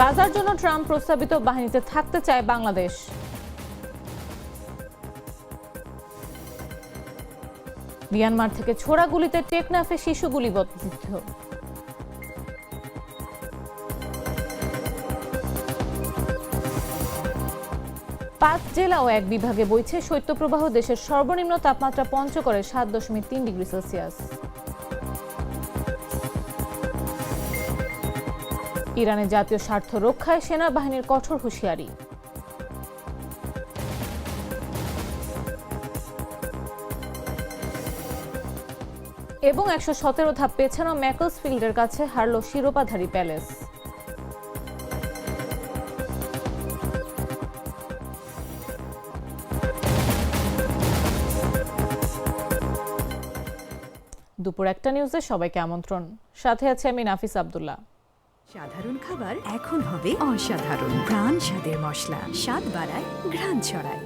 গাজার জন্য ট্রাম্প প্রস্তাবিত বাহিনীতে থাকতে চায় বাংলাদেশ। মিয়ানমার থেকে ছোড়া গুলিতে টেকনাফে শিশু গুলিবিদ্ধ। পাঁচ জেলা ও এক বিভাগে বইছে শৈত্যপ্রবাহ। দেশের সর্বনিম্ন তাপমাত্রা পঞ্চগড়ে 7.3 ডিগ্রি সেলসিয়াস। ইরানের জাতীয় স্বার্থ রক্ষায় সেনাবাহিনীর কঠোর হুঁশিয়ারি। এবং 117 ধাপ পেছানো ম্যাকলসফিল্ডের কাছে হারল শিরোপাধারী প্যালেস। দুপুর একটা নিউজে সবাইকে আমন্ত্রণ। সাথে আছে আমি নাফিস আব্দুল্লাহ। সাধারণ খাবার এখন হবে অসাধারণ। প্রাণ স্বাদের মশলা, স্বাদ বাড়ায়, ঘ্রাণ ছড়ায়।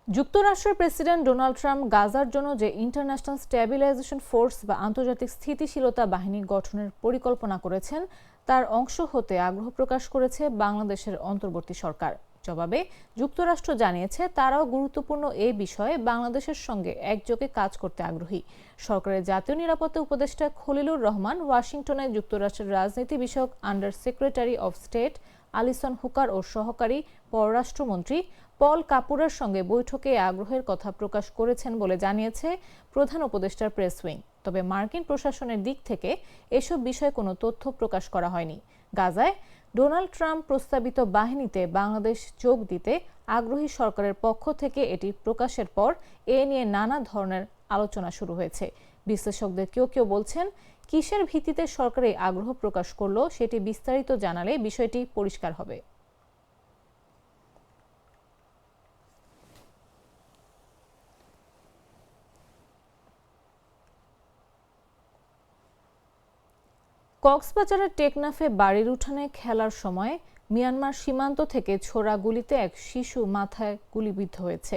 যুক্তরাষ্ট্রের প্রেসিডেন্ট ডোনাল্ড ট্রাম্প গাজার জন্য যে ইন্টারন্যাশনাল স্ট্যাবিলাইজেশন ফোর্স বা আন্তর্জাতিক স্থিতিশীলতা বাহিনী গঠনের পরিকল্পনা করেছেন, তার অংশ হতে আগ্রহ প্রকাশ করেছে বাংলাদেশের অন্তর্বর্তী সরকার। জবাবে যুক্তরাষ্ট্র জানিয়েছে তারাও গুরুত্বপূর্ণ এই বিষয়ে বাংলাদেশের সঙ্গে একযোগে কাজ করতে আগ্রহী। সরকারের জাতীয় নিরাপত্তা উপদেষ্টা খলিলুর রহমান ওয়াশিংটনে যুক্তরাষ্ট্রের রাজনীতি বিষয়ক under secretary of state Alison Hooker ও সহকারী পররাষ্ট্রমন্ত্রী পল কাপুরের সঙ্গে বৈঠকে আগ্রহের কথা প্রকাশ করেছেন বলে জানিয়েছে প্রধান উপদেষ্টার প্রেস উইং। তবে মার্কিন প্রশাসনের দিক থেকে এসব বিষয়ে কোনো তথ্য প্রকাশ করা হয়নি। গাজায় ডোনাল্ড ট্রাম্প প্রস্তাবিত বাহিনীতে বাংলাদেশ যোগ দিতে আগ্রহী সরকারের পক্ষ থেকে এটি প্রকাশের পর এ নিয়ে নানা ধরনের আলোচনা শুরু হয়েছে। বিশ্লেষকদের কেউ কেউ বলছেন, কিসের ভিত্তিতে সরকার এই আগ্রহ প্রকাশ করলো সেটি বিস্তারিত জানালে বিষয়টি পরিষ্কার হবে। কক্সবাজারের টেকনাফে বাড়ির উঠানে খেলার সময় মিয়ানমার সীমান্ত থেকে ছোড়া গুলিতে এক শিশু মাথায় গুলিবিদ্ধ হয়েছে।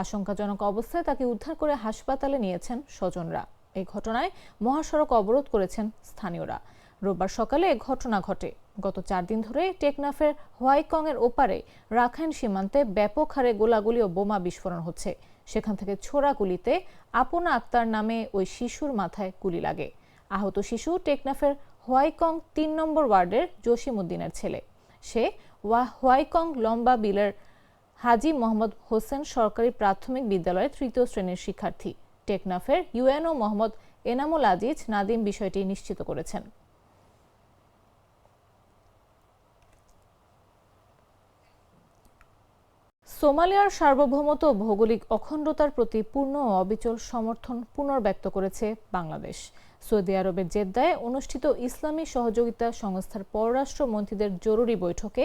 আশঙ্কাজনক অবস্থায় তাকে উদ্ধার করে হাসপাতালে নিয়েছেন স্বজনরা। এই ঘটনায় মহাসড়ক অবরোধ করেছেন স্থানীয়রা। রোববার সকালে এ ঘটনা ঘটে। গত 4 দিন ধরে টেকনাফের হোয়াইকং এর ওপারে রাখাইন সীমান্তে ব্যাপক হারে গোলাগুলি ও বোমা বিস্ফোরণ হচ্ছে। সেখান থেকে ছোড়া গুলিতে আপনা আক্তার নামে ওই শিশুর মাথায় গুলি লাগে। আহত শিশু টেকনাফের হোয়াইকং 3 নম্বর ওয়ার্ডের জসিম উদ্দিনের ছেলে। সে হোয়াইকং লম্বা বিলের হাজি মোহাম্মদ হোসেন সরকারি প্রাথমিক বিদ্যালয়ের 3য় শ্রেণীর শিক্ষার্থী। টেকনাফের ইউএনও মোহাম্মদ এনামুল আজিজ নাদিম বিষয়টি নিশ্চিত করেছেন। সোমালিয়ার সার্বভৌমত্ব ও ভৌগোলিক অখণ্ডতার প্রতি পূর্ণ ও অবিচল সমর্থন পুনর্ব্যক্ত করেছে বাংলাদেশ। সৌদি আরবের জেদ্দায় অনুষ্ঠিত ইসলামী সহযোগিতা সংস্থার পররাষ্ট্রমন্ত্রীদের জরুরি বৈঠকে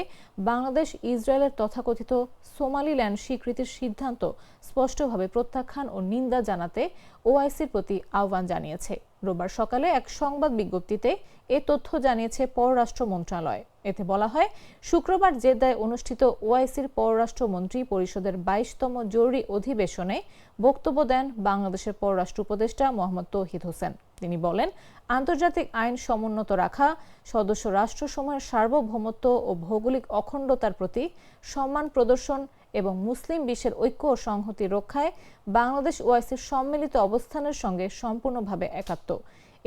বাংলাদেশ ইসরায়েলের তথাকথিত সোমালিল্যান্ড স্বীকৃতির সিদ্ধান্ত স্পষ্টভাবে প্রত্যাখ্যান ও নিন্দা জানাতে ওআইসির প্রতি আহ্বান জানিয়েছে। রোববার সকালে এক সংবাদ বিজ্ঞপ্তিতে এ তথ্য জানিয়েছে পররাষ্ট্র মন্ত্রণালয়। এতে বলা হয়, শুক্রবার জেদ্দায় অনুষ্ঠিত ওআইসির পররাষ্ট্রমন্ত্রী পরিষদের 22তম জরুরি অধিবেশনে বক্তব্য দেন বাংলাদেশের পররাষ্ট্র উপদেষ্টা মোহাম্মদ তৌহিদ হোসেন। তিনি বলেন, আন্তর্জাতিক আইন সমুন্নত রাখা, সদস্য রাষ্ট্রসমূহের সার্বভৌমত্ব ও ভৌগোলিক অখণ্ডতার প্রতি সম্মান প্রদর্শন এবং মুসলিম বিশ্বের ঐক্য ও সংহতি রক্ষায় বাংলাদেশ ওআইসির সম্মিলিত অবস্থানের সঙ্গে সম্পূর্ণভাবে একাত্ম।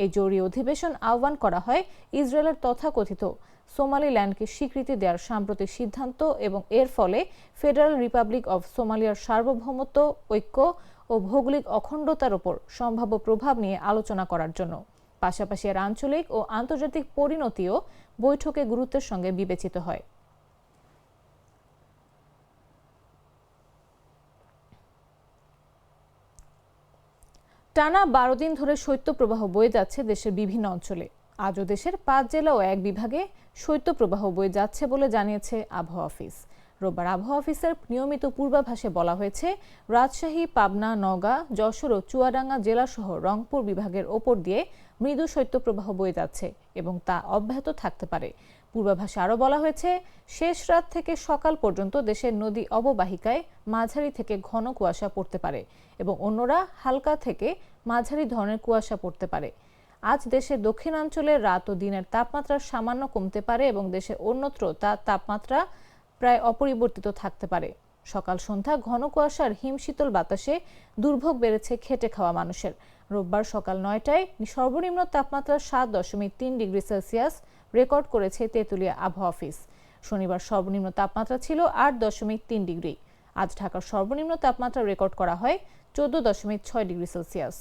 এই জরুরি অধিবেশন আহ্বান করা হয় ইসরায়েলের তথাকথিত সোমালিল্যান্ডকে স্বীকৃতি দেওয়ার সাম্প্রতিক সিদ্ধান্ত এবং এর ফলে ফেডারেল রিপাবলিক অব সোমালিয়ার সার্বভৌমত্ব, ঐক্য ও ভৌগোলিক অখণ্ডতার উপর সম্ভাব্য প্রভাব নিয়ে আলোচনা করার জন্য। পাশাপাশি এর আঞ্চলিক ও আন্তর্জাতিক পরিণতিও বৈঠকে গুরুত্বের সঙ্গে বিবেচিত হয়। টানা 12 দিন ধরে শৈত্যপ্রবাহ বয়ে যাচ্ছে দেশের বিভিন্ন অঞ্চলে। আজও দেশের 5 জেলা ও 1 বিভাগে শৈত্যপ্রবাহ বয়ে যাচ্ছে বলে জানিয়েছে আবহাওয়া অফিস। রোববার আবহাওয়া অফিসের নিয়মিত পূর্বাভাসে বলা হয়েছে, রাজশাহী, পাবনা, নওগাঁ, যশোর ও চুয়াডাঙ্গা জেলাসহ রংপুর বিভাগের ওপর দিয়ে মৃদু শৈত্যপ্রবাহ বয়ে যাচ্ছে এবং তা অব্যাহত থাকতে পারে। পূর্বাভাসে আরও বলা হয়েছে, শেষ রাত থেকে সকাল পর্যন্ত দেশের নদী অববাহিকায় মাঝারি থেকে ঘন কুয়াশা পড়তে পারে এবং অন্যরা হালকা থেকে মাঝারি ধরনের কুয়াশা পড়তে পারে। আজ দেশের দক্ষিণাঞ্চলে রাত ও দিনের তাপমাত্রা সামান্য কমতে পারে এবং দেশের অন্যত্র তাপমাত্রা প্রায় অপরিবর্তিত থাকতে পারে। সকাল সন্ধ্যা ঘন কুয়াশার হিমশীতল বাতাসে দুর্ভোগ বেড়েছে খেটে খাওয়া মানুষের। রোববার সকাল ৯টায় সর্বনিম্ন তাপমাত্রা ৭.৩ ডিগ্রি সেলসিয়াস রেকর্ড করেছে তেঁতুলিয়া আবহাওয়া অফিস। শনিবার সর্বনিম্ন তাপমাত্রা ছিল ৮.৩ ডিগ্রি। আজ ঢাকার সর্বনিম্ন তাপমাত্রা রেকর্ড করা হয় ১৪.৬ ডিগ্রি সেলসিয়াস।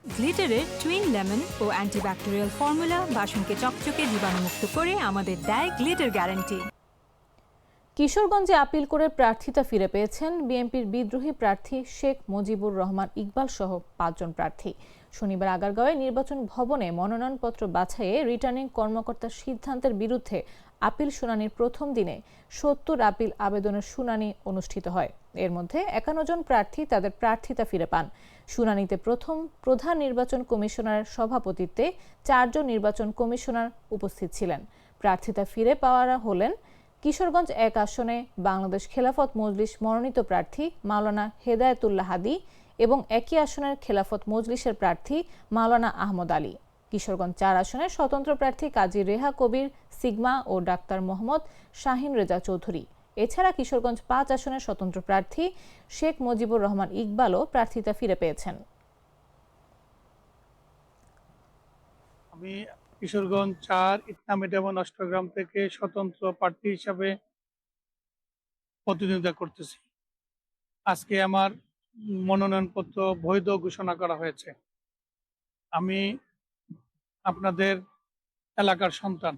গ্লিটারের টুইন লেমন ও অ্যান্টিব্যাকটেরিয়াল ফর্মুলা বাসনকে চকচকে জীবাণুমুক্ত করে আমাদের দেয় গ্লিটার গ্যারান্টি। কিশোরগঞ্জে আপিল করে প্রার্থিতা ফিরে পেয়েছেন বিএনপির বিদ্রোহী প্রার্থী শেখ মুজিবুর রহমান ইকবাল সহ ৫ জন প্রার্থী। শনিবার আগারগাঁওয়ে নির্বাচন ভবনে মনোনয়নপত্র বাছাইয়ে রিটার্নিং কর্মকর্তার সিদ্ধান্তের বিরুদ্ধে আপিল শুনানির প্রথম দিনে ৭০ আপিল আবেদনের শুনানি অনুষ্ঠিত হয়। এর মধ্যে ৫১ জন প্রার্থী তাদের প্রার্থিতা ফিরে পান। শুনানিতে প্রধান নির্বাচন কমিশনারের সভাপতিত্বে ৪ জন নির্বাচন কমিশনার উপস্থিত ছিলেন। প্রার্থিতা ফিরে পাওয়ারা হলেন কিশোরগঞ্জ ১ আসনে বাংলাদেশ খেলাফত মজলিস মনোনীত প্রার্থী মাওলানা হেদায়েতুল্লাহ হাদী এবং একই আসনের খেলাফত মজলিসের প্রার্থী মাওলানা আহমদ আলী। কিশোরগঞ্জ ৪ আসনের স্বতন্ত্র প্রার্থী কাজী রেহা কবির সিগমা ও ডাক্তার মোহাম্মদ শাহিন রেজা চৌধুরী। এছাড়া কিশোরগঞ্জ ৫ আসনের স্বতন্ত্র প্রার্থী শেখ মুজিবুর রহমান ইকবালও প্রার্থিতা ফিরে পেয়েছেন। আমি কিশোরগঞ্জ ৪ ইটনামিট এবং অষ্টগ্রাম থেকে স্বতন্ত্র প্রার্থী হিসাবে প্রতিদ্বন্দ্বিতা করতেছি। আজকে আমার মনোনয়নপত্র বৈধ ঘোষণা করা হয়েছে। আমি আপনাদের এলাকার সন্তান।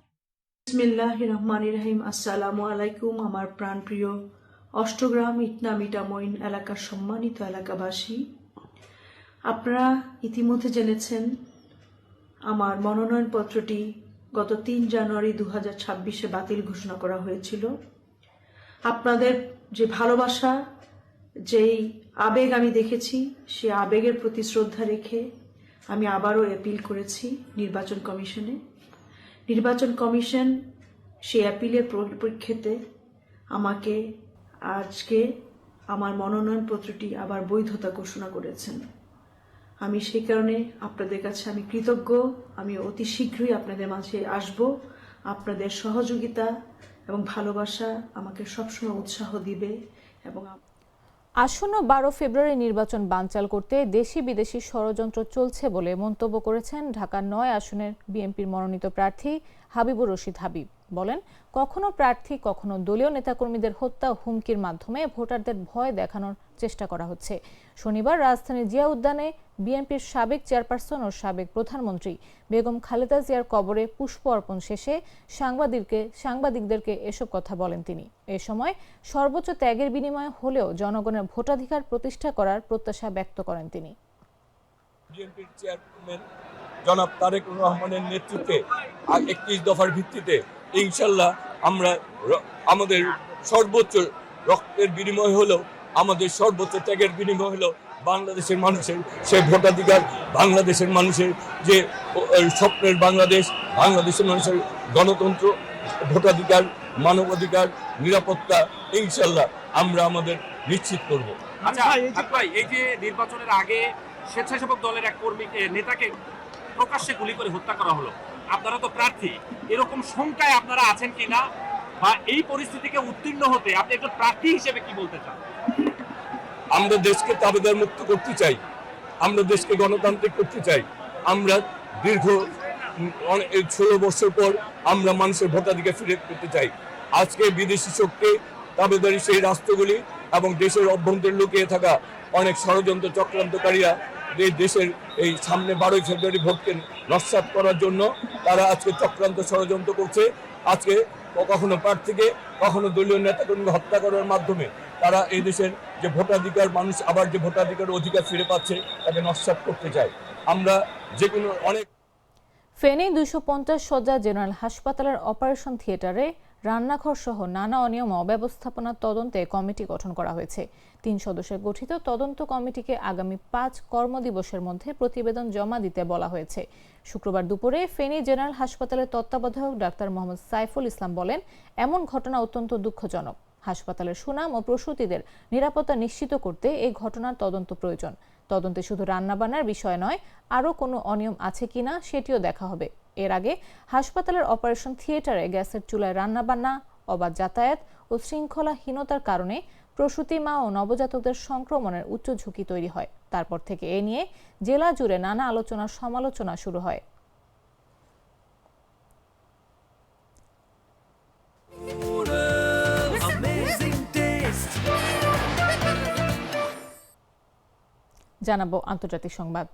বিসমিল্লাহির রহমানির রহিম। আসসালামু আলাইকুম। আমার প্রাণপ্রিয় অষ্টগ্রাম ইটনামিটা মঈন এলাকার সম্মানিত এলাকাবাসী, আপনারা ইতিমধ্যে জেনেছেন আমার মনোনয়নপত্রটি গত ৩ জানুয়ারি ২০২৬ বাতিল ঘোষণা করা হয়েছিল। আপনাদের যে ভালোবাসা, যেই আবেগ আমি দেখেছি, সে আবেগের প্রতি শ্রদ্ধা রেখে আমি আবারও অ্যাপিল করেছি নির্বাচন কমিশনে। নির্বাচন কমিশন সেই অ্যাপিলের পরিপ্রেক্ষিতে আমাকে আজকে আমার মনোনয়নপত্রটি আবার বৈধতা ঘোষণা করেছেন। আমি সেই কারণে আপনাদের কাছে আমি কৃতজ্ঞ। আমি অতি শীঘ্রই আপনাদের মাঝে আসব। আপনাদের সহযোগিতা এবং ভালোবাসা আমাকে সবসময় উৎসাহ দিবে। এবং আসন্ন ১২ ফেব্রুয়ারি নির্বাচন বানচাল করতে দেশি বিদেশি ষড়যন্ত্র চলছে বলে মন্তব্য করেছেন ঢাকার ৯ আসনের বিএনপির মনোনীত প্রার্থী হাবিবুর রশিদ হাবিব। বলেন, কখনো প্রার্থী কখনো দলীয় নেতাকর্মীদের হত্যা হুমকির মাধ্যমে ভোটারদের ভয় দেখানোর চেষ্টা করা হচ্ছে। শনিবার রাজধানীর জিয়া উদ্যানে বিএনপির সাবেক চেয়ারপারসন ও সাবেক প্রধানমন্ত্রী বেগম খালেদা জিয়ার কবরে পুষ্প অর্পণ শেষে সাংবাদিকদেরকে এসব কথা বলেন তিনি। এ সময় সর্বোচ্চ ত্যাগের বিনিময়ে হলেও জনগণের ভোটাধিকার প্রতিষ্ঠা করার প্রত্যাশা ব্যক্ত করেন তিনি। বিএনপির চেয়ারম্যান জনাব তারেক রহমানের নেতৃত্বে ৩১ দফার ভিত্তিতে ইনশাল্লাহ আমরা আমাদের সর্বোচ্চ রক্তের বিনিময় হলো, আমাদের সর্বোচ্চ ত্যাগের বিনিময় হলো বাংলাদেশের মানুষের সে ভোটাধিকার, বাংলাদেশের মানুষের যে স্বপ্নের বাংলাদেশ, বাংলাদেশের মানুষের গণতন্ত্র, ভোটাধিকার, মানবাধিকার, নিরাপত্তা ইনশাল্লাহ আমরা আমাদের নিশ্চিত করব। আচ্ছা ভাই, এই যে নির্বাচনের আগে স্বেচ্ছাসেবক দলের এক নেতাকে প্রকাশ্যে গুলি করে হত্যা করা হলো, আপনারা তো প্রার্থী, এরকম শঙ্কায় আপনারা আছেন কিনা, বা এই পরিস্থিতিকে উত্তীর্ণ হতে আপনি একজন প্রার্থী হিসেবে কি বলতে চান? আমরা দেশকে তাবেদার মুক্ত করতে চাই, আমরা দেশকে গণতান্ত্রিক করতে চাই। আমরা দীর্ঘ 16 বছর পর আমরা মানুষের ভোটাধিকার ফিরে পেতে চাই। আজকে বিদেশি শক্তি, তাবেদারি সেই রাষ্ট্রগুলি এবং দেশের অভ্যন্তরে লুকিয়ে থাকা অনেক ষড়যন্ত্র চক্রান্তকারীরা এই দেশের এই সামনে 12 ফেব্রুয়ারি ভোটকে নস্যাৎ করার জন্য তারা আজকে চক্রান্ত ষড়যন্ত্র করছে। আজকে কখনো প্রার্থীকে কখনো দলীয় নেতাকর্মীকে হত্যা করার মাধ্যমে তারা এই দেশের যে ভোটাধিকার, মানুষ আবার যে ভোটাধিকার অধিকার ফিরে পাচ্ছে তাকে নস্যাৎ করতে চাই। আমরা যে কোনো অনেক ফেনী ২৫০ শয্যা জেনারেল হাসপাতালের অপারেশন থিয়েটারে রান্নাঘর সহ নানা অনিয়ম অব্যবস্থাপনা তদন্তে কমিটি গঠন করা হয়েছে। ৩ সদস্যের গঠিত তদন্ত কমিটিকে আগামী ৫ কর্মদিবসের মধ্যে প্রতিবেদন জমা দিতে বলা হয়েছে। শুক্রবার দুপুরে ফেনী জেনারেল হাসপাতালের তত্ত্বাবধায়ক ডাক্তার মোহাম্মদ সাইফুল ইসলাম বলেন, এমন ঘটনা অত্যন্ত দুঃখজনক। হাসপাতালের সুনাম ও প্রসূতিদের নিরাপত্তা নিশ্চিত করতে এই ঘটনার তদন্ত প্রয়োজন। তদন্তে শুধু রান্নাবান্নার বিষয় নয়, আরও কোনো অনিয়ম আছে কিনা সেটিও দেখা হবে। এর আগে হাসপাতালের অপারেশন থিয়েটারে গ্যাসের চুলায় রান্নাবান্না, অবাধ যাতায়াত ও শৃঙ্খলাহীনতার কারণে প্রসূতি মা ও নবজাতকদের সংক্রমণের উচ্চ ঝুঁকি তৈরি হয়। তারপর থেকে এ নিয়ে জেলা জুড়ে নানা আলোচনা সমালোচনা শুরু হয়। জানাবো আন্তর্জাতিক সংবাদ।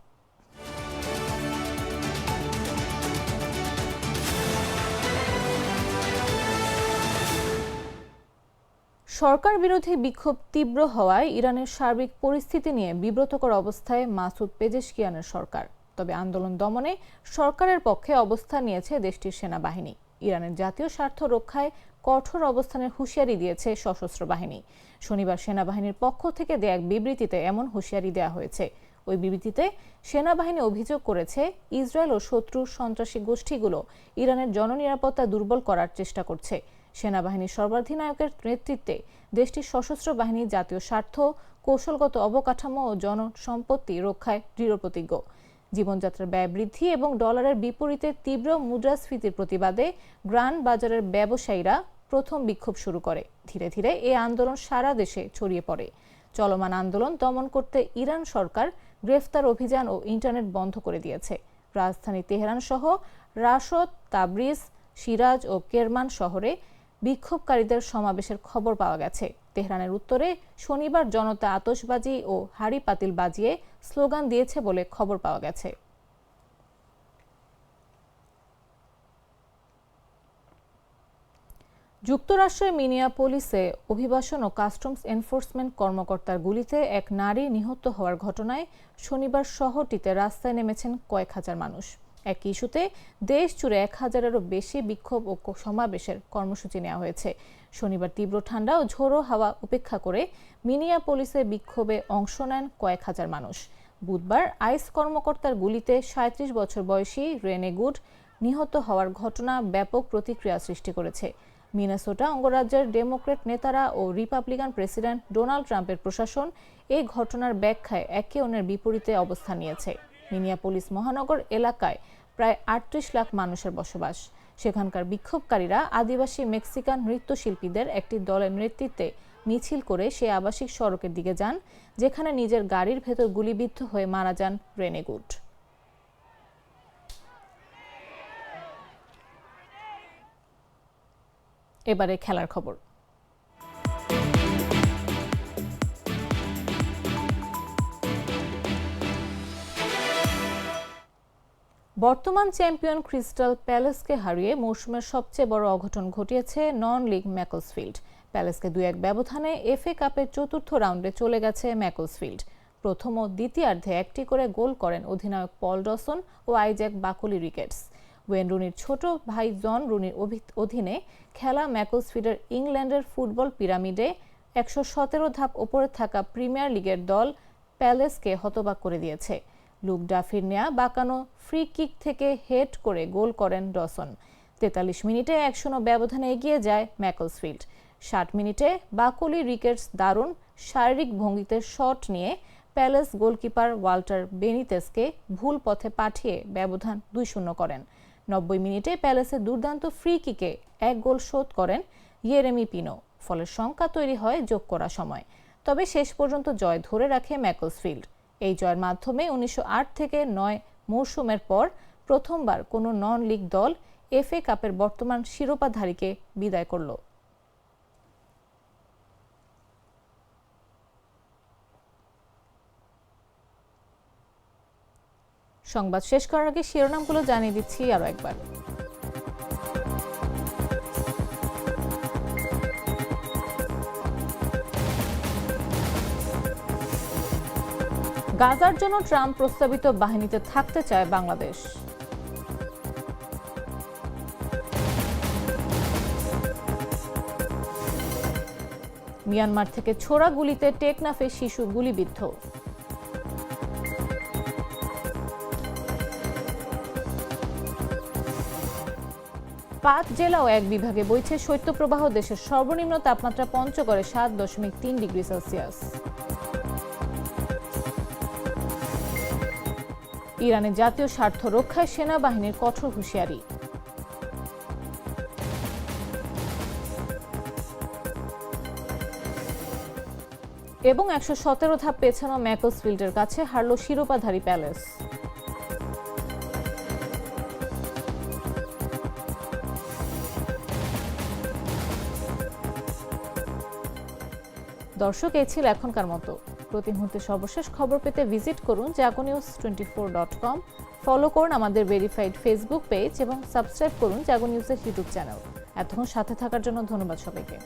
সরকার বিরোধী বিক্ষোভ তীব্র হওয়ায় ইরানের সার্বিক পরিস্থিতি নিয়ে বিব্রতকর অবস্থায় মাসুদ পেজেশকিয়ানের সরকার। তবে আন্দোলন দমনে সরকারের পক্ষে অবস্থান নিয়েছে দেশটির সেনাবাহিনী। ইরানের জাতীয় স্বার্থ রক্ষায় কঠোর অবস্থানের হুঁশিয়ারি দিয়েছে সশস্ত্র বাহিনী। শনিবার সেনাবাহিনীর পক্ষ থেকে দেয়া এক বিবৃতিতে এমন হুঁশিয়ারি দেওয়া হয়েছে। ওই বিবৃতিতে সেনাবাহিনী অভিযোগ করেছে, ইসরায়েল ও শত্রু সন্ত্রাসী গোষ্ঠীগুলো ইরানের জননিরাপত্তা দুর্বল করার চেষ্টা করছে। সেনাবাহিনীর সর্বাধিনায়কের নেতৃত্বে দেশটির সশস্ত্র বাহিনী জাতীয় স্বার্থ, কৌশলগত অবকাঠামো ও জনসম্পত্তি রক্ষায় দৃঢ়প্রতিজ্ঞ। জীবনযাত্রার ব্যয় বৃদ্ধি এবং ডলারের বিপরীতে তীব্র মুদ্রাস্ফীতির প্রতিবাদে গ্রান্ড বাজারের ব্যবসায়ীরা প্রথম বিক্ষোভ শুরু করে। ধীরে ধীরে এই আন্দোলন সারা দেশে ছড়িয়ে পড়ে। চলমান আন্দোলন দমন করতে ইরান সরকার গ্রেফতার অভিযান ও ইন্টারনেট বন্ধ করে দিয়েছে। রাজধানী তেহরান সহ রাশদ, তাবরিজ, সিরাজ ও কেরমান শহরে বিক্ষোভকারীদের সমাবেশের খবর পাওয়া গেছে। তেহরানের উত্তরে শনিবার জনতা আতশবাজি ও হাড়ি পাতিল বাজিয়ে স্লোগান দিয়েছে বলে খবর পাওয়া গেছে। যুক্তরাষ্ট্রের মিনিয়াপোলিসে অভিবাসন ও কাস্টমস এনফোর্সমেন্ট কর্মকর্তার গুলিতে এক নারী নিহত হওয়ার ঘটনায় শনিবার শহরটিতে রাস্তায় নেমেছেন কয়েক হাজার মানুষ। এক ইস্যুতে দেশ জুড়ে 1000-এরও বেশি বিক্ষোভ ও সমাবেশের কর্মসূচি নেওয়া হয়েছে। শনিবার তীব্র ঠান্ডা ও ঝোড়ো হাওয়া উপেক্ষা করে মিনিয়াপোলিসে বিক্ষোভে অংশ নেন কয়েক হাজার মানুষ। বুধবার আইস কর্মকর্তার গুলিতে 37 বছর বয়সী রেনে গুড নিহত হওয়ার ঘটনা ব্যাপক প্রতিক্রিয়া সৃষ্টি করেছে। মিনেসোটা অঙ্গরাজ্যের ডেমোক্র্যাট নেতারা ও রিপাবলিকান প্রেসিডেন্ট ডোনাল্ড ট্রাম্পের প্রশাসন এই ঘটনার ব্যাখ্যায় একে অন্যের বিপরীতে অবস্থান নিয়েছে। মিনিয়াপোলিস মহানগর এলাকায় প্রায় 38 লাখ মানুষের বসবাস। সেখানকার বিক্ষোভকারীরা আদিবাসী মেক্সিকান নৃত্যশিল্পীদের একটি দলের নেতৃত্বে মিছিল করে সেই আবাসিক সড়কের দিকে যান, যেখানে নিজের গাড়ির ভেতর গুলিবিদ্ধ হয়ে মারা যান রেনে গুড। এবারে খেলার খবর। বর্তমান চ্যাম্পিয়ন ক্রিস্টাল প্যালেসকে হারিয়ে মৌসুমের সবচেয়ে বড় অঘটন ঘটিয়েছে নন লিগ ম্যাকলসফিল্ড। প্যালেসকে 2-1 ব্যবধানে এফএ কাপের চতুর্থ রাউন্ডে চলে গেছে ম্যাকলসফিল্ড। প্রথম ও দ্বিতীয়ার্ধে একটি করে গোল করেন অধিনায়ক পল ডসন ও আইজ্যাক বাকলি রিকেটস। ওয়েন রুনির ছোট ভাই জন রুনির অধীনে খেলা ম্যাকলসফিল্ডের ইংল্যান্ডের ফুটবল পিরামিডে 117 ধাপ ওপরে থাকা প্রিমিয়ার লিগের দল প্যালেসকে হতবাক করে দিয়েছে। লুক ডাফির নেয়া বাঁকানো ফ্রি কিক থেকে হেড করে গোল করেন ডসন। 43 মিনিটে 1-0 ব্যবধানে এগিয়ে যায় ম্যাকলসফিল্ড। 60 মিনিটে বাকলি রিকেটস দারুণ শারীরিক ভঙ্গিতে শট নিয়ে প্যালেস গোলকিপার ওয়াল্টার বেনিতেসকে ভুল পথে পাঠিয়ে ব্যবধান 2-0 করেন। 90 মিনিটে প্যালেসের দুর্দান্ত ফ্রি কিকে 1 গোল শোধ করেন ইয়েরেমি পিনো। ফলে সংখ্যা তৈরি হয় যোগ করা সময়। তবে শেষ পর্যন্ত জয় ধরে রাখে ম্যাকলসফিল্ড। এই জয়ের মাধ্যমে 1908 থেকে 9 মৌসুমের পর প্রথমবার কোনো নন লিগ দল এফএ কাপের বর্তমান শিরোপাধারীকে বিদায় করল। সংবাদ শেষ করার আগে শিরোনামগুলো জানিয়ে দিচ্ছি আরো একবার। গাজার জন্য ট্রাম্প প্রস্তাবিত বাহিনীতে থাকতে চায় বাংলাদেশ। মিয়ানমার থেকে ছোড়া গুলিতে টেকনাফে শিশু গুলিবিদ্ধ। 5 জেলা ও 1 বিভাগে বইছে শৈত্যপ্রবাহ, দেশের সর্বনিম্ন তাপমাত্রা পঞ্চগড়ে 7.3 ডিগ্রি সেলসিয়াস। ইরানের জাতীয় স্বার্থ রক্ষায় সেনাবাহিনীর কঠোর হুঁশিয়ারি। এবং 117 ধাপ পেছানো ম্যাকলসফিল্ডের কাছে হারল শিরোপাধারী প্যালেস। দর্শক, এই ছিল এখনকার মতো। প্রতি মুহূর্তে সর্বশেষ খবর পেতে ভিজিট করুন jagonews24.com, ফলো করুন আমাদের ভেরিফাইড ফেসবুক পেজ এবং সাবস্ক্রাইব করুন জাগো নিউজের ইউটিউব চ্যানেল। এতক্ষণ সাথে থাকার জন্য ধন্যবাদ সবাইকে।